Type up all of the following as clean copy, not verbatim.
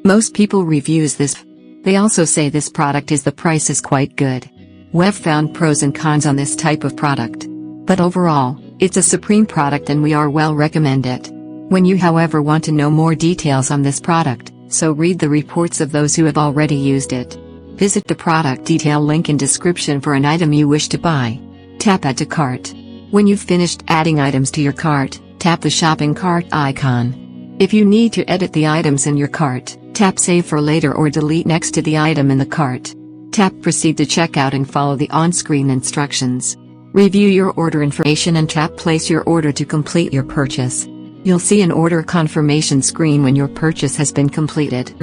Most people reviews this. They also say this product is the price is quite good. We've found pros and cons on this type of product. But overall, it's a supreme product and we are well recommend it. When you however want to know more details on this product, so read the reports of those who have already used it. Visit the product detail link in description for an item you wish to buy. Tap Add to Cart. When you've finished adding items to your cart, tap the shopping cart icon. If you need to edit the items in your cart, tap Save for later or delete next to the item in the cart. Tap Proceed to checkout and follow the on-screen instructions. Review your order information and tap Place your order to complete your purchase. You'll see an order confirmation screen when your purchase has been completed.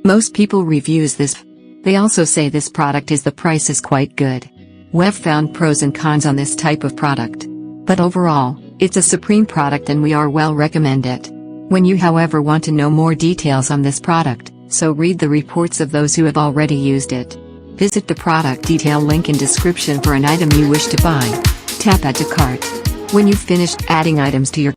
Most people reviews this. They also say this product is the price is quite good. We've found pros and cons on this type of product. But overall, it's a supreme product and we are well recommend it. When you however want to know more details on this product, so read the reports of those who have already used it. Visit the product detail link in description for an item you wish to buy. Tap Add to Cart. When you've finished adding items to your